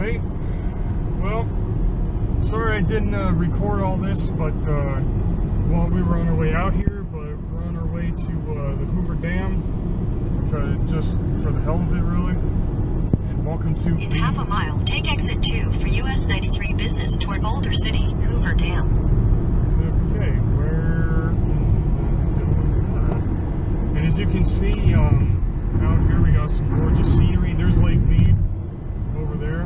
Alright. Well, sorry I didn't record all this, but well, we were on our way out here, but we're on our way to the Hoover Dam, just for the hell of it, really. And welcome to... In half a mile, take exit 2 for US 93 business toward Boulder City, Hoover Dam. Okay, where is that? And as you can see, out here we got some gorgeous scenery. There's Lake Mead over there.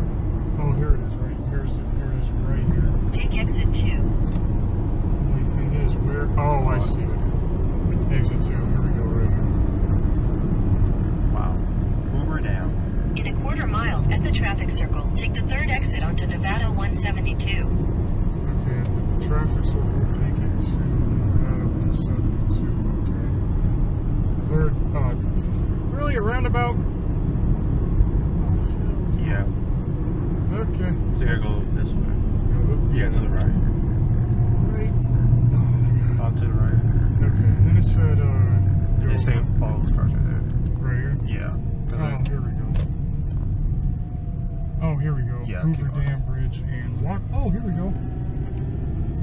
Oh, here it is, right? Here it is right here. Take exit 2. Only thing is where... Oh, I see it. Exit 2. Here we go, right here. Wow. Hoover Dam. In a quarter mile, at the traffic circle, take the third exit onto Nevada 172. Okay, at the traffic circle, take it to Nevada 172. Okay. Third, really a roundabout? Yeah. Okay. So you gotta go this way. Yeah, to the right. Right. Off to the right. Okay, and then it said, They say all those cars right there. right here? Yeah. Oh, here we go. Oh, here we go. Yeah, Hoover Dam Bridge and walk. Oh, here we go.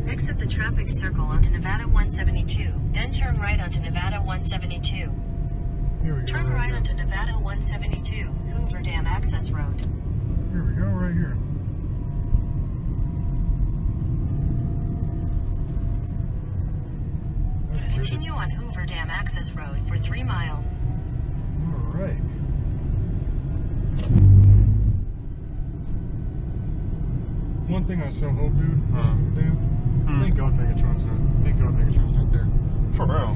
Exit the traffic circle onto Nevada 172, then turn right onto Nevada 172. Here we go. Turn right onto Nevada 172, Hoover Dam Access Road. Here we go, right here. Continue on Hoover Dam Access Road for 3 miles. All right. One thing I so hope, dude. Damn. Thank God Megatron's not. Thank God Megatron's not there. For real.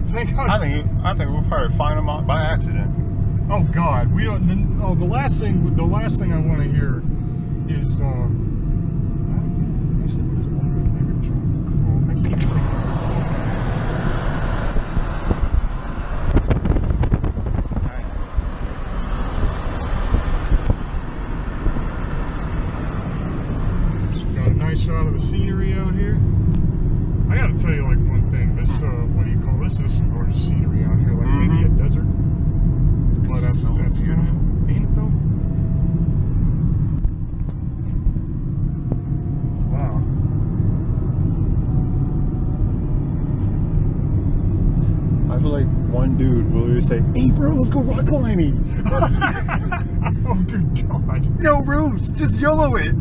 Thank God. I think we'll probably find them out by accident. Oh God, we don't. Oh, the last thing I want to hear is you said there's one with Megatron. Cool. I can't think. Got a nice shot of the scenery out here. I gotta tell you, like, one thing. This what do you call this? This is some gorgeous scenery out here. Like maybe a desert. Well, that's beautiful. Ain't it though? Wow. I feel like one dude will always say, "Hey, bro, let's go rock climbing." Oh, good God. No, bro, just YOLO it.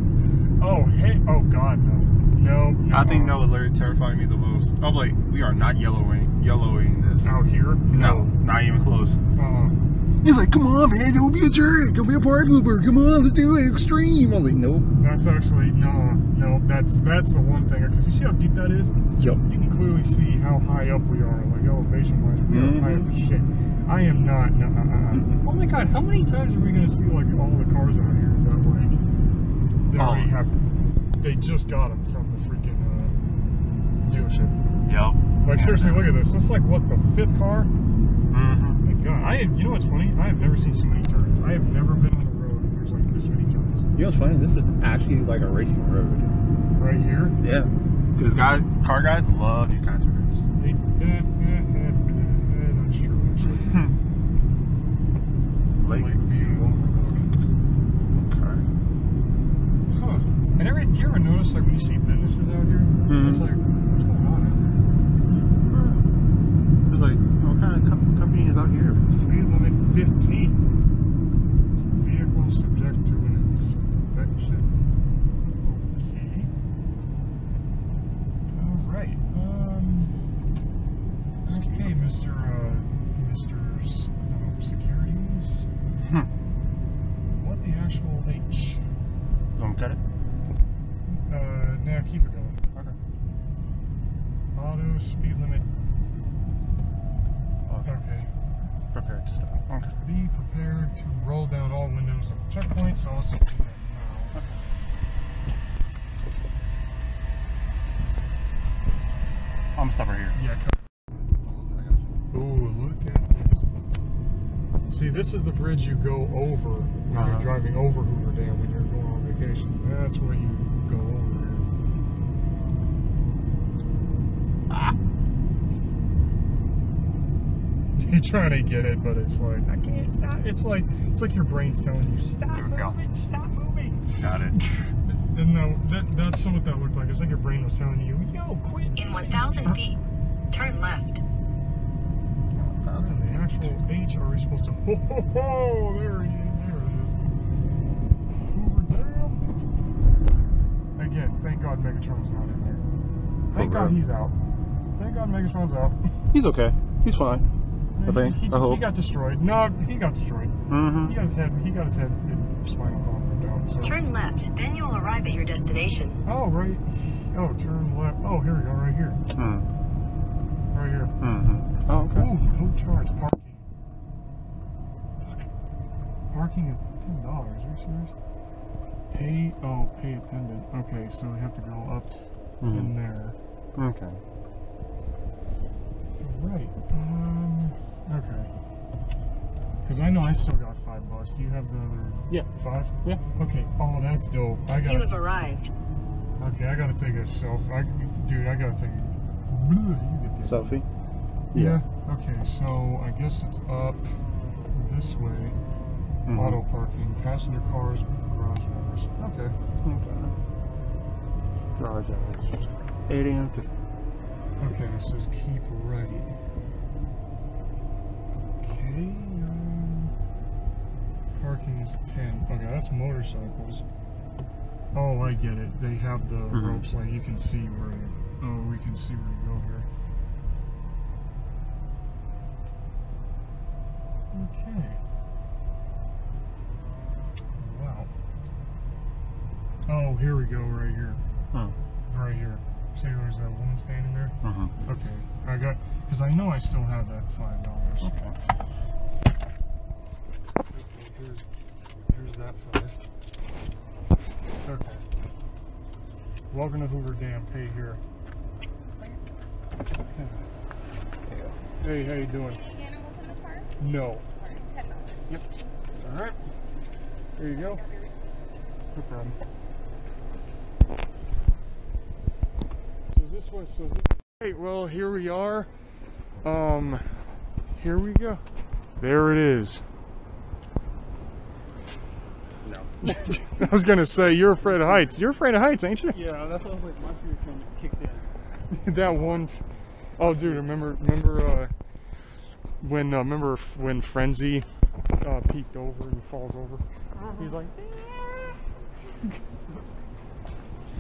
Oh, hey. Oh, God, no. No. I think that would literally terrify me the most. I'm like, we are not YOLOing this. Out here? No, not even close. He's like, come on, man, don't be a jerk. Don't be a party pooper. Come on, let's do it extreme. I was like, nope. That's actually, no, that's the one thing. Because you see how deep that is? Yep. You can clearly see how high up we are, like elevation-wise. We are high up as shit. I am not, Oh my God, how many times are we going to see, like, all the cars out here that, like, they just got them from the freaking dealership. Yep. Like, seriously, look at this. This is like, what, the 5th car? God, you know what's funny? I have never seen so many turns. I have never been on a road where there's like this many turns. You know what's funny? This is actually like a racing road. Right here? Yeah. Because car guys love these kind of turns. That's true, actually. Lake View Overlook. Okay. Huh. And do you ever notice, like, when you see businesses out here, it's like, what's going on out here? It's like, what kind of company is out here? Speed limit 15. Vehicle subject to an inspection. Okay. Alright. Okay, Mr. Securities. What the actual H? You want to cut it? Nah, keep it going. Okay. Auto speed limit. Okay. Prepared to stop. Okay. Be prepared to roll down all windows at the checkpoint, so let's do that now. Okay. I'm gonna stop right here. Yeah, cut. Ooh, look at this. See, this is the bridge you go over when you're driving over Hoover Dam when you're going on vacation. That's where you go over here. You're trying to get it, but it's like, I can't stop. It's like your brain's telling you, stop moving, stop moving. Got it. And no, that's what that looked like. It's like your brain was telling you, yo, quit. In 1,000 feet, turn left. And the actual H, are we supposed to? Oh, there it is. Hoover Dam. Again, thank God Megatron's not in there. Thank God he's out. Thank God Megatron's out. He's okay. He's fine. I think. He got destroyed. No, he got destroyed. Mm-hmm. He got his head and spinal column ripped out. So. Turn left, then you will arrive at your destination. Oh, right. Oh, turn left. Oh, here we go. Right here. Right here. Mm-hmm. Oh, okay. Ooh, no charge. Parking. Fuck. Parking is $10. Are you serious? Pay attendant. Okay, so we have to go up in there. Okay. Right. Okay. Because I know I still got $5. Do you have the other? Yeah. 5? Yeah. Okay. Oh, that's dope. You have arrived. Okay, I gotta take a selfie. Dude, I gotta take a Selfie? Yeah. Okay, so I guess it's up this way. Auto parking, passenger cars, garage hours. Okay. Garage hours. 8 a.m. to. Okay, it says keep right. Okay. Parking is 10. Okay, that's motorcycles. Oh, I get it. They have the ropes, like you can see where. Oh, we can see where to go here. Okay. Wow. Oh, here we go, right here. Right here. See, there's that woman standing there? Okay. I got, because I know I still have that $5. Okay. Here's that 5. Okay. Welcome to Hoover Dam. Pay here. Okay. Hey, how you doing? Any animals in the car? No. $10. Yep. All right. There you go. No problem. So is this what? So is this? Hey, well, here we are. Here we go. There it is. No. I was gonna say you're afraid of heights. You're afraid of heights, ain't you? Yeah, that's what I was like. My fear kind of kicked in. That one. Oh, dude, remember when Frenzy peeked over and falls over? He's like.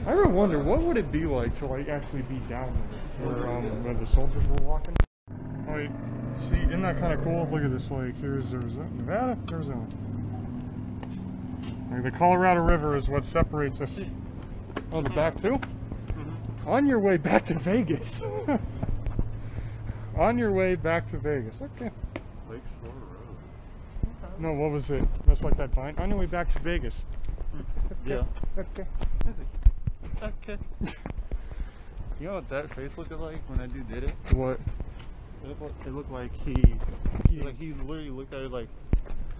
I ever wonder what would it be like to actually be down there where the soldiers were walking. Like, see, isn't that kind of cool? Look at this lake. There's Nevada, Arizona. Like the Colorado River is what separates us. Oh, the back too? On your way back to Vegas. On your way back to Vegas. Okay. Lake Shore Road. No, what was it? That's like that vine. On your way back to Vegas. Yeah. Okay. Okay. You know what that face looked like when that dude did it? What? It looked like he literally looked at it like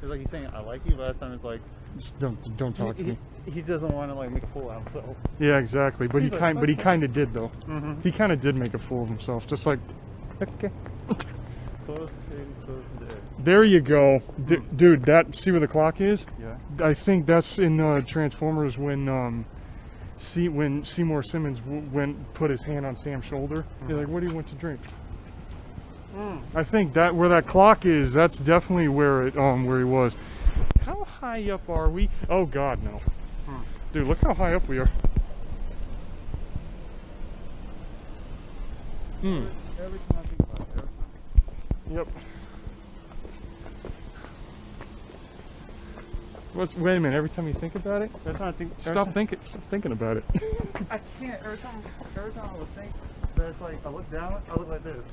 it's like he's saying I like you. Last time it's like Just don't talk to me. He doesn't want to like make a fool out of himself. Yeah, exactly. But he He's like, kind of did though. He kind of did make a fool of himself. Just like, okay. Close to dead. There you go, dude. That see where the clock is? Yeah. I think that's in Transformers when Seymour Simmons put his hand on Sam's shoulder. He's like, "What do you want to drink?" I think that where that clock is, that's definitely where he was. How high up are we? Oh God, no. Dude, look how high up we are. Every time I think about it, Yep. Wait a minute. Every time you think about it, every time I think, stop thinking about it. I can't. Every time I would think, but it's like I look down, I look like this.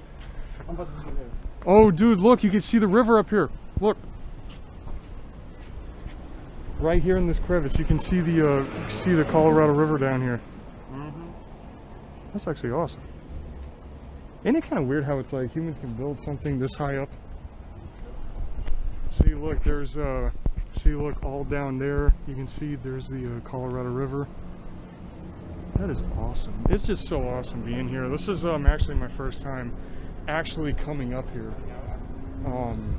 I'm about to do this. Oh, dude, look! You can see the river up here. Look. Right here in this crevice, you can see the Colorado River down here. That's actually awesome. Isn't it kind of weird how it's like humans can build something this high up? See, look, there's look, all down there. You can see there's the Colorado River. That is awesome. It's just so awesome being here. This is actually my first time actually coming up here. I'm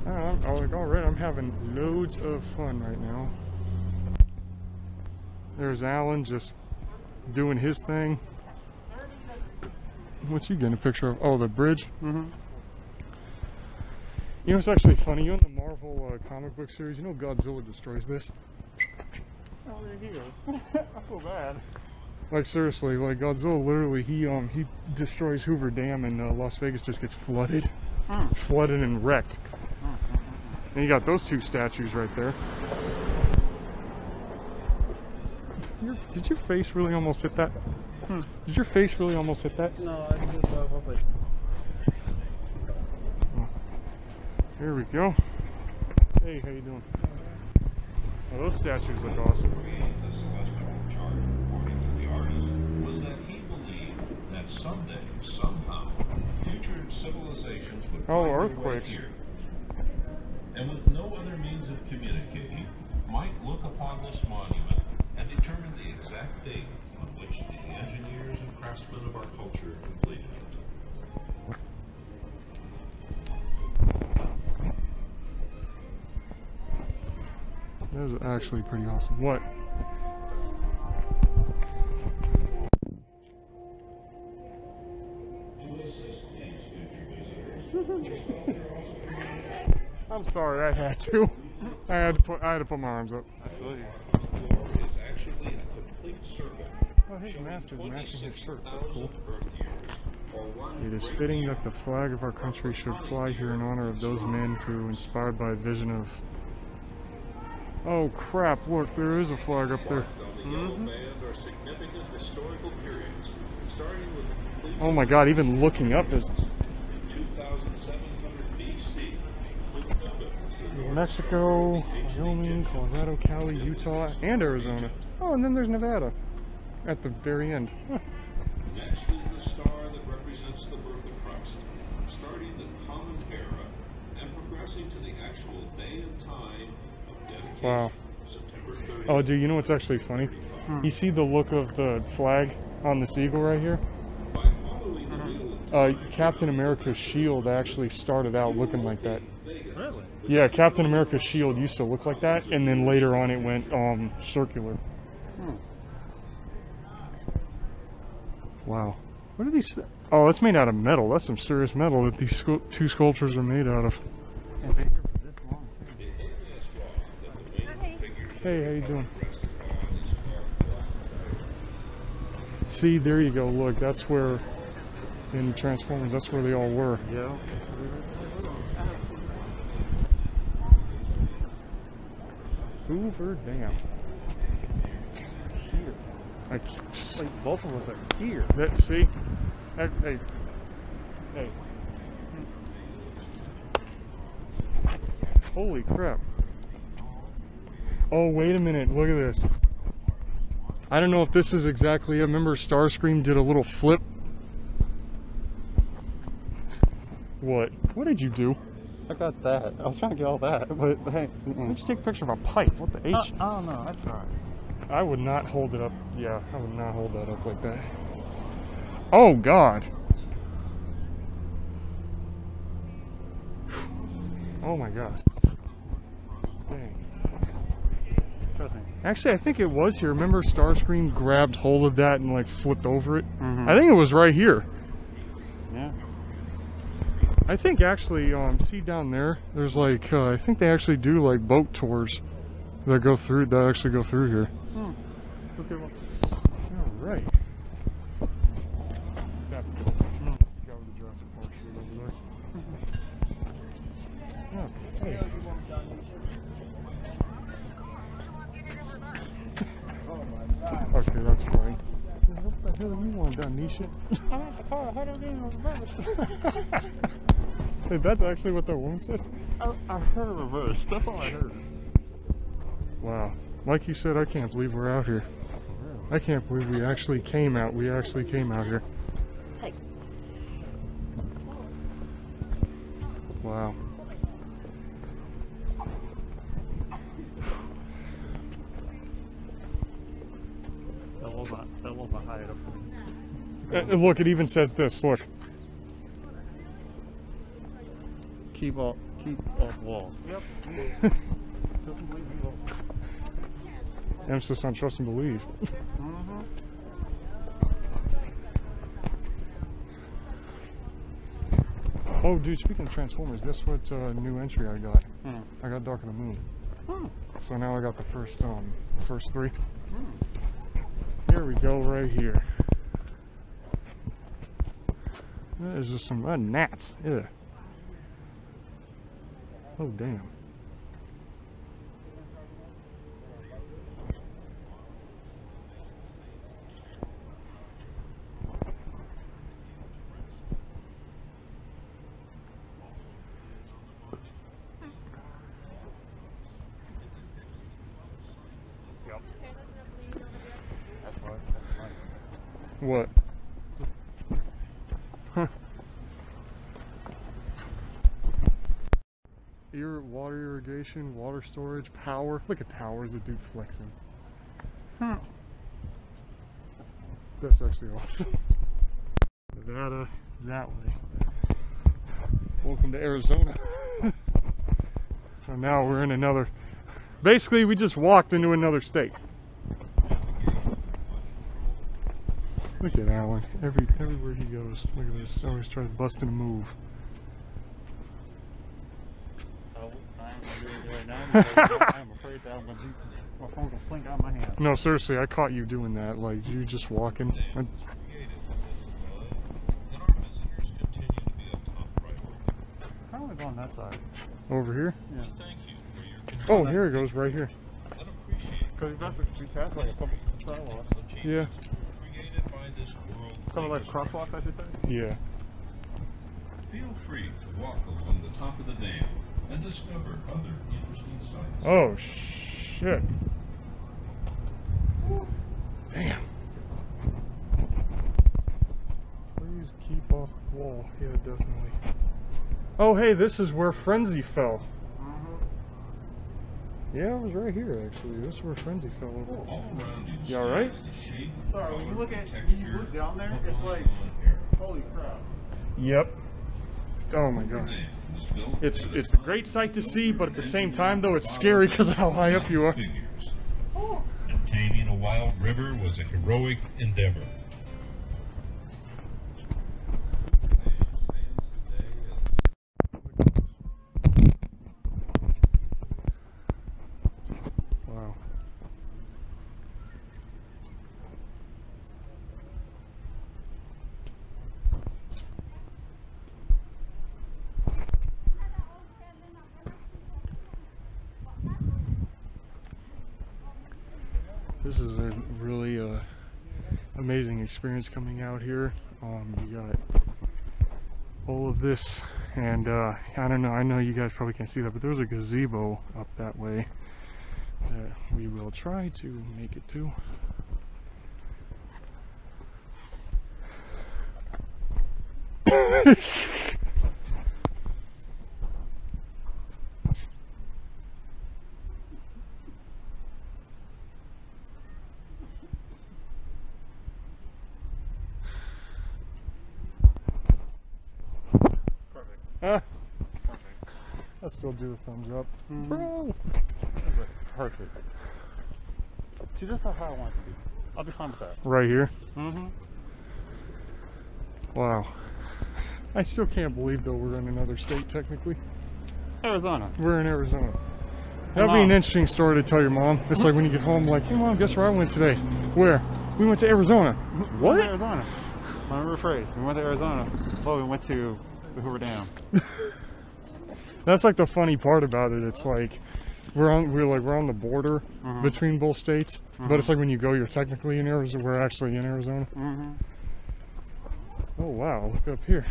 like, alright, I'm having loads of fun right now. There's Alan just doing his thing. What you getting a picture of? Oh, the bridge? Mm-hmm. You know, it's actually funny. You know, in the Marvel comic book series, you know Godzilla destroys this? Oh, there you go. I feel bad. Like, seriously, like Godzilla literally, he destroys Hoover Dam and Las Vegas just gets flooded. Flooded and wrecked. And you got those two statues right there. Did your face really almost hit that? Did your face really almost hit that? No, I just hopefully. Here we go. Hey, how you doing? Oh, those statues look awesome. The celestial chart, according to the artist, was that he believed that someday, somehow, future civilizations would find their way earthquakes. here. And with no other means of communicating, might look upon this monument and determine the exact date on which the engineers and craftsmen of our culture completed it. That was actually pretty awesome. What? I'm sorry, I had to. I had to put my arms up. The floor is actually a complete circle. Oh, his master's matching his shirt. That's cool. 26,000 Earth years, or one It is fitting that the flag of our country should fly here in honor of those men who, inspired by a vision of... Oh crap, look, there is a flag up there. on the yellow band are significant historical periods, starting with the completion Oh my god, even looking up is... in 2700 BC, with Cuba, Mexico, Wyoming, Colorado, Cali, Utah, and Arizona. Oh, and then there's Nevada at the very end. Huh. Next is the star that represents the birth of Christ, starting the common era and progressing to the actual day and time of dedication, Wow. September 30th. Oh, dude, you know what's actually funny? You see the look of the flag on this eagle right here? By following the wheel of Captain America's shield actually started out looking like that. Really? Yeah, Captain America's shield used to look like that, and then later on it went circular. Wow. What are these? Oh, it's made out of metal. That's some serious metal that these two sculptures are made out of. And been here for this long. Hey, how you doing? See, there you go. Look, that's where, in Transformers, that's where they all were. Yeah. Hoover Dam. Here. Like both of us are here. See? Hey. Hey. Holy crap. Oh, wait a minute. Look at this. I don't know if this is exactly it. Remember Starscream did a little flip? What? What did you do? I got that. I was trying to get all that, but hey. Let's take a picture of a pipe. What the H? I don't know. I tried. I would not hold it up. Yeah, I would not hold that up like that. Oh, God. Oh, my God. Dang. Trust me. Actually, I think it was here. Remember Starscream grabbed hold of that and, like, flipped over it? Mhm. I think it was right here. Yeah. I think, actually, see down there, there's, like, I think they actually do, like, boat tours that go through, that actually go through here. Okay, well. All right. That's good. Let's go to the Jurassic Park shit over there. Okay. Okay, that's fine. What the hell you want done, Nisha? I'm at the car. How do I get in reverse? Hey, that's actually what that woman said? I heard a reverse. That's all I heard. Wow. Like you said, I can't believe we're out here. I can't believe we actually came out. We actually came out here. Hey. Wow. That wasn't high enough for me. Look, it even says this. Look. keep off wall. Yep. Trust and believe we will. Emphasis on trust and believe. Oh, dude, speaking of Transformers, guess what new entry I got? I got Dark of the Moon. So now I got the first three. Here we go, right here. There's just some gnats. Yeah. Oh, damn. What? Huh. Water irrigation, water storage, power. Look at towers, a dude flexing. That's actually awesome. Nevada, that way. Welcome to Arizona. So now we're in another. Basically, we just walked into another state. Look at Alan. Everywhere he goes. Look at this. Always tries to bust in a move. I'm afraid that my phone's gonna blink out of my hand. No, seriously, I caught you doing that. Like, you just walking. How am I going that side? Over here? Yeah. Oh, here it goes, right here. Because we passed like a couple sidewalks. Yeah. Kind of like a crosswalk, I should say? Yeah. Feel free to walk along the top of the dam and discover other interesting sights. Oh, shit. Damn. Please keep off the wall. Yeah, definitely. Oh, hey, this is where Frenzy fell. Yeah, it was right here, actually. This is where Frenzy fell over. All around you, You alright? Sorry, when you look down there, it's like, holy crap. Yep. Oh my god. It's a great sight to see, but at the same time, though, it's scary because of how high up you are. And taming a wild river was a heroic endeavor. Wow. This is a really amazing experience coming out here. You got all of this, and I don't know, I know you guys probably can't see that, but there's a gazebo up that way that we will try to make it to. I still do a thumbs up. Bro! Perfect. See, this is how I want it to be. I'll be fine with that. Right here? Mm-hmm. Wow. I still can't believe, though, we're in another state, technically. Arizona. We're in Arizona. That'd be an interesting story to tell your mom. It's like when you get home, like, hey, Mom, guess where I went today? Where? We went to Arizona. What? We went to Arizona. I remember the phrase. We went to Arizona. Oh, we went to the Hoover Dam. That's like the funny part about it. It's like we're on the border between both states, but it's like when you go, you're technically in Arizona. We're actually in Arizona. Oh wow! Look up here.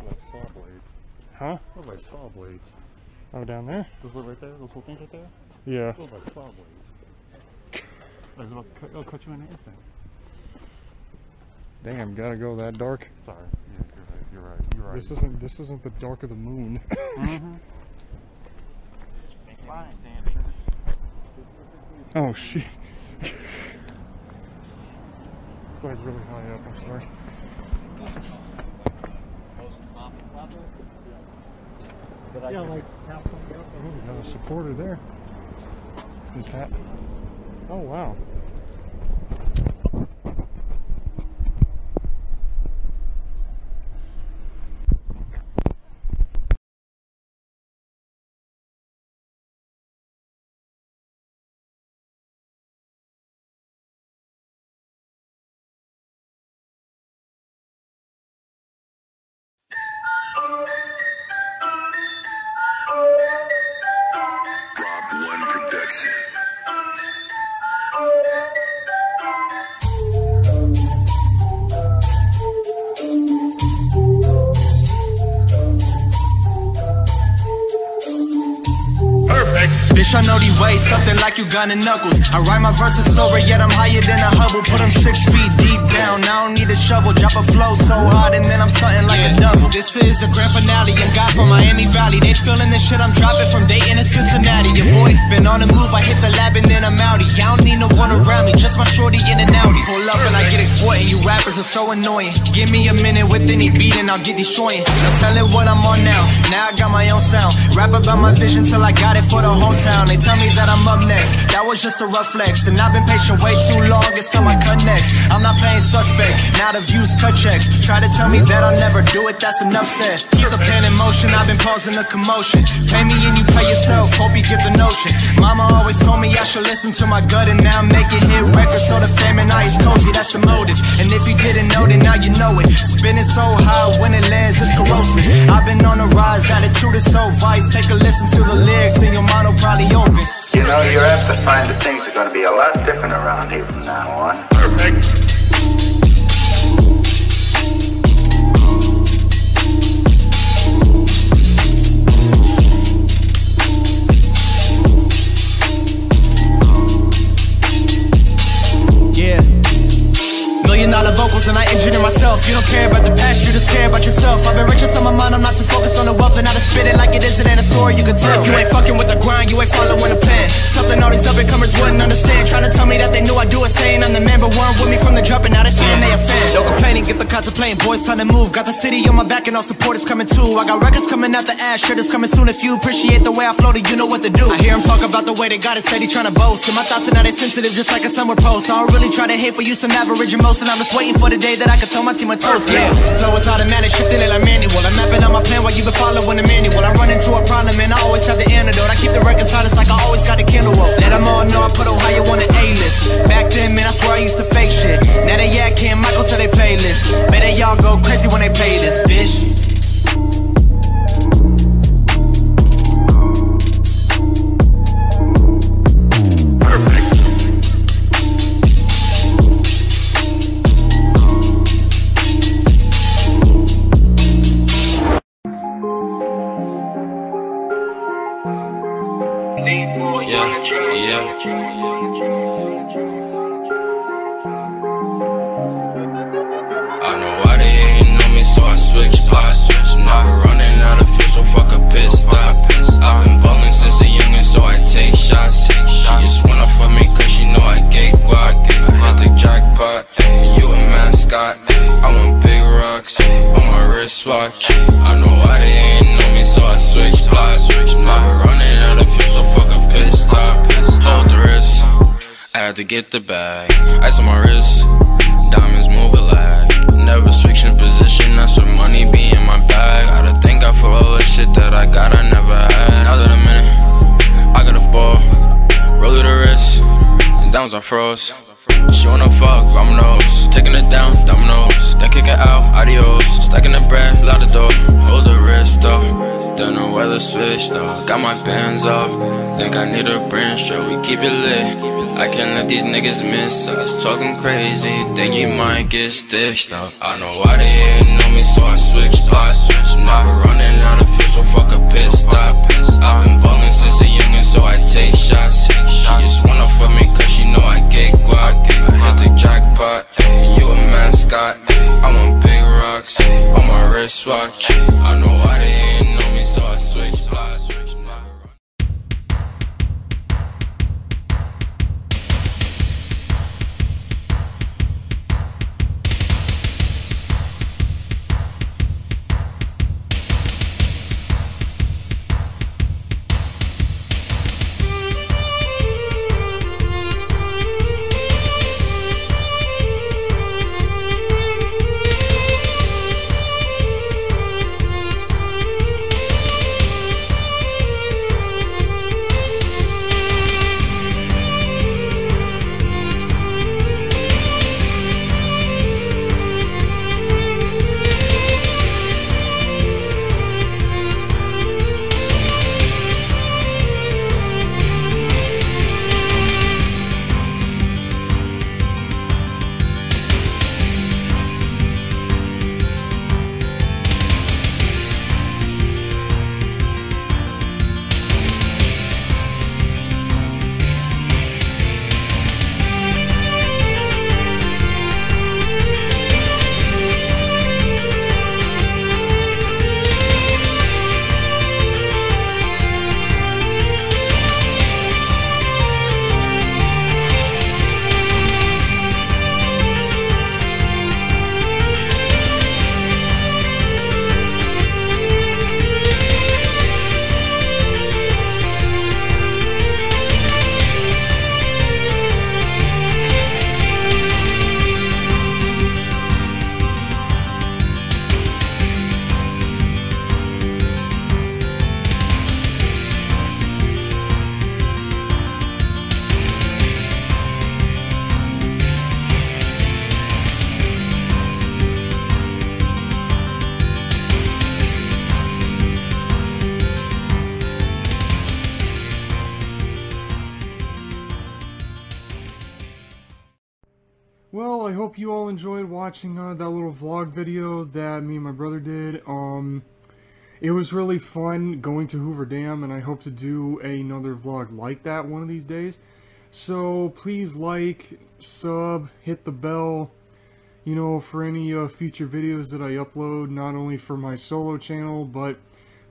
Like saw blades. Huh? Those like saw blades. Oh, down there? Those look right there. Those little things right there. Yeah. Those like saw blades. Like it'll cut you in anything. Damn, gotta go that dark. Sorry. Yeah, you're right. You're right. This isn't the dark of the moon. Oh shit. It's like really high up, I'm sorry. Yeah, like half up. Oh, we got a supporter there. His hat. Oh, wow. One production. Bitch, I know these ways, something like you gunning knuckles. I write my verses sober, yet I'm higher than a Hubble. Put them 6 feet deep down, I don't need a shovel. Drop a flow so hard and then I'm starting like a double. This is the grand finale, and God from Miami Valley. They feeling this shit I'm dropping from Dayton to Cincinnati. Your boy been on the move, I hit the lab and then I'm outie. I don't need no one around me, just my shorty in and outie. Pull up and I get exploiting, you rappers are so annoying. Give me a minute with any beat and I'll get destroying. No telling what I'm on now, now I got my own sound. Rap about my vision till I got it for the hometown. They tell me that I'm up next, that was just a rough flex. And I've been patient way too long, it's time I cut next. I'm not playing suspect, now the views cut checks. Try to tell me that I'll never do it, that's enough said. Keep the pen in motion, I've been causing a commotion. Pay me and you play yourself, hope you get the notion. Mama always told me I should listen to my gut, and now I'm making hit records so the fam and I is cozy, that's the motive. And if you didn't know, then now you know it. Spinning so high, when it lands, it's corrosive. I've been on the rise, attitude is so vice. Take a listen to the lyrics and your mind will probably open. You know, you're apt to find that things are going to be a lot different around here from now on. Perfect. $1 million vocals and I engineer myself. You don't care about the past, you just care about yourself. I've been richer on my mind, I'm not too focused on the wealth. And I just spit it like it isn't in a story you can tell. If you ain't fucking with the grind, you ain't following the plan. Something all these up-and-comers wouldn't understand. Trying to tell me that they knew I do it, saying I'm the man, but weren't with me from the jump, and now they saying they a fan. No complaining, get the contemplating, boys time to move. Got the city on my back and all support is coming too. I got records coming out the ass, shit is coming soon. If you appreciate the way I floated, you know what to do. I hear him talk about the way they got it, steady trying to boast. And my thoughts are now they sensitive, just like a summer post. I don't really try to hate, but you some average and most. And I'm just waiting for the day that I can throw my team a toast. Yeah, flow is automatic, shifting it like manual. I'm mapping out my plan while you been following the manual. I run into a problem and I always have the antidote. I keep the records honest like I always got a candle up. Let them all know I put Ohio on the A-list. Back then, man, I swear I used to fake shit. Now they yak Ken Michael to their playlist. Man, they y'all go crazy when they play this, bitch. Watch. I know why they ain't know me, so I switch plots. I've been running out of fuel, so fuck a pit stop. Hold the wrist, I had to get the bag. Ice on my wrist, diamonds move a lag. Never switching position, that's what money be in my bag. Gotta thank God for all the shit that I got, I never had. Now that I'm in it, I got a ball. Roll to the wrist, and downs I froze. She wanna fuck, dominoes. Taking it down, dominoes. Then kick it out, adios. Stacking the bread, loud the door. Hold the wrist though. Don't know where the switch though. Got my pants off. Think I need a branch, sure we keep it lit. I can't let these niggas miss us. Talking crazy, think you might get stitched up. I know why they ain't know me, so I switch spots. Now we're running out of fuel, so fuck a pit stop. I've been ballin' since a youngin', so I take shots. She just wanna fuck me cause she know I get guac. I hit the jackpot, you a mascot. I want big rocks on my wristwatch. I know why they ain't know me, so I switch plots. I hope you all enjoyed watching that little vlog video that me and my brother did. It was really fun going to Hoover Dam, and I hope to do another vlog like that one of these days. So please like, sub, hit the bell, you know, for any future videos that I upload, not only for my solo channel, but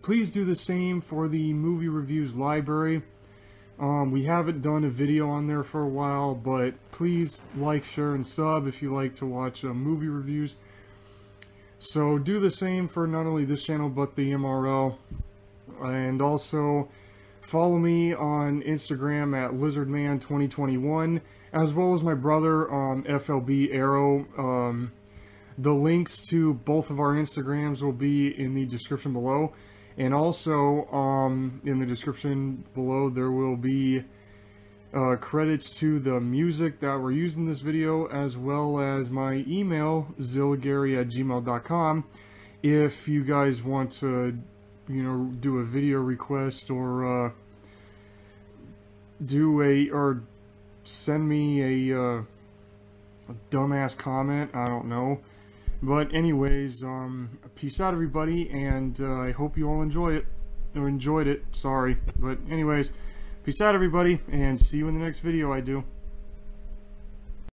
please do the same for the movie reviews library. We haven't done a video on there for a while, but please like, share, and sub if you like to watch movie reviews. So do the same for not only this channel, but the MRL. And also follow me on Instagram at LizardMan2021, as well as my brother, FLB Arrow. The links to both of our Instagrams will be in the description below. And also, in the description below, there will be credits to the music that were used in this video, as well as my email, zillagary@gmail.com, if you guys want to, you know, do a video request or or send me a dumbass comment. I don't know. But anyways, peace out everybody, and I hope you all enjoyed it, sorry. But anyways, peace out everybody, and see you in the next video I do.